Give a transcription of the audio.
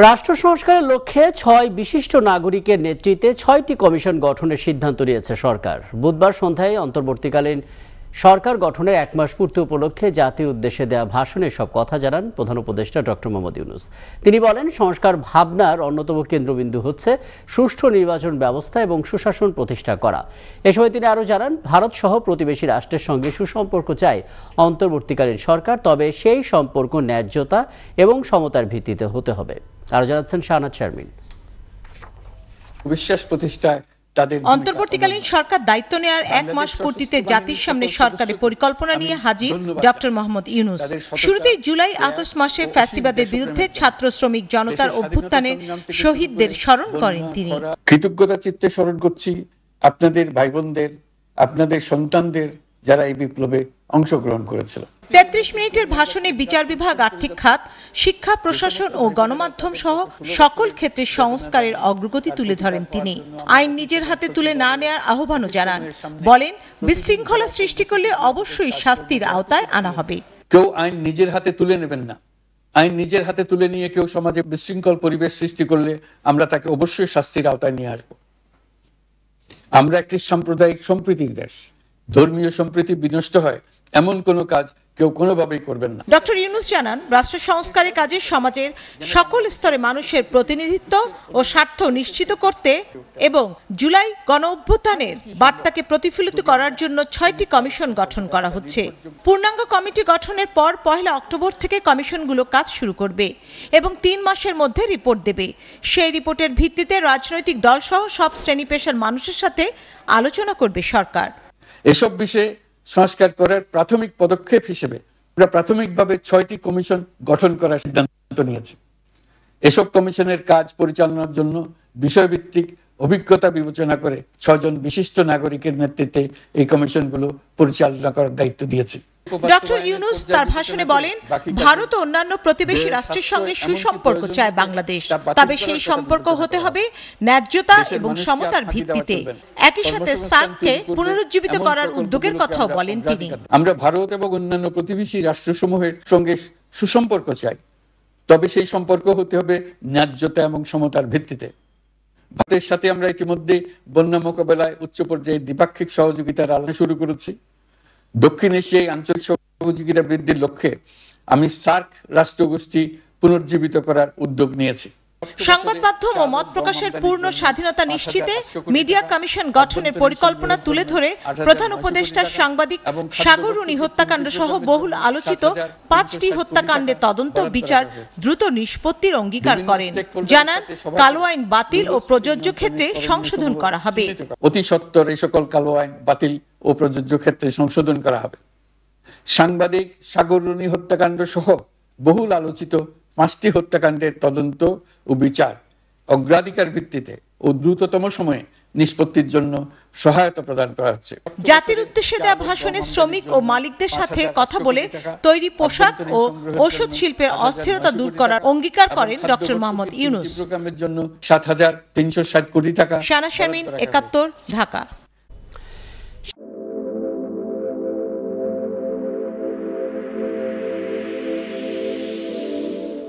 রাষ্ট্র সংস্কারের লক্ষ্যে ৬ বিশিষ্ট নাগরিকের নেতৃত্বে ৬টি কমিশন গঠনের সিদ্ধান্ত নিয়েছে সরকার। বুধবার সন্ধ্যায় অন্তর্বর্তীকালীন সরকার গঠনের ১ মাস পূর্তি উপলক্ষে জাতির উদ্দেশ্যে দেওয়া ভাষণে সব কথা জানান প্রধান উপদেষ্টা ডক্টর মোহাম্মদ ইউনূস। তিনি বলেন, সংস্কার ভাবনার অন্যতম কেন্দ্রবিন্দু হচ্ছে সুষ্ঠু নির্বাচন ব্যবস্থা এবং সুশাসন প্রতিষ্ঠা করা। এ সময় তিনি আরও জানান, ভারত সহ প্রতিবেশী রাষ্ট্রের সঙ্গে সুসম্পর্ক চায় অন্তর্বর্তীকালীন সরকার, তবে সেই সম্পর্ক ন্যায্যতা এবং সমতার ভিত্তিতে হতে হবে। আরও জানাচ্ছেন শাহনাজ শারমিন। বিশ্বাস প্রতিষ্ঠায় অন্তর্বর্তীকালীন সরকার দায়িত্ব নেওয়ার ১ মাস পূর্তিতে জাতির সামনে সরকারি পরিকল্পনা নিয়ে হাজির ডক্টর মোহাম্মদ ইউনূস। শুরুতেই জুলাই আগস্ট মাসে ফ্যাসিবাদের বিরুদ্ধে ছাত্র শ্রমিক জনতার অভ্যুত্থানে শহীদদের স্মরণ করেন তিনি। কৃতজ্ঞতা চিত্তে স্মরণ করছি আপনাদের ভাই বোনদের, আপনাদের সন্তানদের, যারা এই বিপ্লবে অংশগ্রহণ করেছিল। ৩৩ মিনিটের ভাষণে বিচার বিভাগ, আর্থিক খাত, শিক্ষা, প্রশাসন ও গণমাধ্যম সহ সকল ক্ষেত্রে সংস্কারের অগ্রগতি তুলে ধরেন তিনি। আইন নিজের হাতে তুলে না নেওয়ার আহ্বানও জানান। বলেন, বিশৃঙ্খলা সৃষ্টি করলে অবশ্যই শাস্তির আওতায় আনা হবে। কেউ আইন নিজের হাতে তুলে নেবেন না। আইন নিজের হাতে তুলে নিয়ে কেউ সমাজে বিশৃঙ্খল পরিবেশ সৃষ্টি করলে আমরা তাকে অবশ্যই শাস্তির আওতায় নিয়ে আসব। আমরা একটি সাম্প্রদায়িক সম্প্রীতির দেশ। ধর্মীয় সম্প্রীতি বিনষ্ট হয় এমন কোনো কাজ কেউ কোনোভাবেই করবেন না। ডক্টর ইউনূস জানান, রাষ্ট্র সংস্কারের কাজে সমাজের সকল স্তরে মানুষের প্রতিনিধিত্ব ও স্বার্থ নিশ্চিত করতে এবং জুলাই গণঅভ্যুত্থানের বার্তাকে প্রতিফলিত করার জন্য ৬টি কমিশন গঠন করা হচ্ছে। পূর্ণাঙ্গ কমিটি গঠনের পর ১ অক্টোবর থেকে কমিশনগুলো কাজ শুরু করবে এবং ৩ মাসের মধ্যে রিপোর্ট দেবে। সেই রিপোর্টের ভিত্তিতে রাজনৈতিক দলসহ সব শ্রেণী পেশার মানুষের সাথে আলোচনা করবে সরকার। এসব বিষয়ে সংস্কার করার প্রাথমিক পদক্ষেপ হিসেবে আমরা প্রাথমিকভাবে ৬টি কমিশন গঠন করার সিদ্ধান্ত নিয়েছি। এসব কমিশনের কাজ পরিচালনার জন্য বিষয়ভিত্তিক অভিজ্ঞতা বিবেচনা করে ৬ জন বিশিষ্ট নাগরিকের নেতৃত্বে এই কমিশনগুলো পরিচালনা করার দায়িত্ব দিয়েছে। ডক্টর ইউনূস তার ভাষণে বলেন, ভারত ও অন্যান্য প্রতিবেশী রাষ্ট্রের সঙ্গে সুসম্পর্ক চায় বাংলাদেশ, তবে সেই সম্পর্ক হতে হবে ন্যায্যতা এবং সমতার ভিত্তিতে। একই সাথে সার্ককে পুনরুজ্জীবিত করার উদ্যোগের কথাও বলেন তিনি। আমরা ভারত এবং অন্যান্য প্রতিবেশী রাষ্ট্রসমূহের সঙ্গে সুসম্পর্ক চাই, তবে সেই সম্পর্ক হতে হবে ন্যায্যতা এবং সমতার ভিত্তিতে। ভারতের সাথে আমরা ইতিমধ্যে বন্যা মোকাবেলায় উচ্চ পর্যায়ে দ্বিপাক্ষিক সহযোগিতার আলোচনা শুরু করেছি। দক্ষিণ এশিয়ায় আঞ্চলিক সহযোগিতা বৃদ্ধির লক্ষ্যে আমি সার্ক রাষ্ট্রগোষ্ঠী পুনর্জীবিত করার উদ্যোগ নিয়েছি। সংবাদ মাধ্যম ও মত প্রকাশের পূর্ণ স্বাধীনতা নিশ্চিতে মিডিয়া কমিশন গঠনের পরিকল্পনা তুলে ধরে প্রধান উপদেষ্টা সাংবাদিক সাগররুনি হত্যাকাণ্ড সহ বহুল আলোচিত ৫টি হত্যাকাণ্ডের তদন্ত বিচার দ্রুত নিষ্পত্তির অঙ্গীকার করেন। জানান, কালো আইন বাতিল ও প্রযোজ্য ক্ষেত্রে সংশোধন করা হবে। অতি সত্বর এই সকল কালো আইন বাতিল ও প্রযোজ্য ক্ষেত্রে সংশোধন করা হবে। সাংবাদিক সাগররুনি হত্যাকাণ্ড সহ বহুল আলোচিত ৫টি হত্যাকাণ্ডের তদন্ত ও বিচার অগ্রাধিকার ভিত্তিতে ও দ্রুততম সময়ে নিষ্পত্তির জন্য সহায়তা প্রদান করা হচ্ছে। জাতির উদ্দেশ্যে দেওয়া ভাষণে শ্রমিক ও মালিকদের সাথে কথা বলে তৈরি পোশাক ও ঔষধ শিল্পের অস্থিরতা দূর করার অঙ্গীকার করেন ডক্টর মোহাম্মদ ইউনূস। প্রোগ্রামের জন্য ৭,৩৬০ কোটি টাকা। শাহনাজ শারমিন, ৭১, ঢাকা।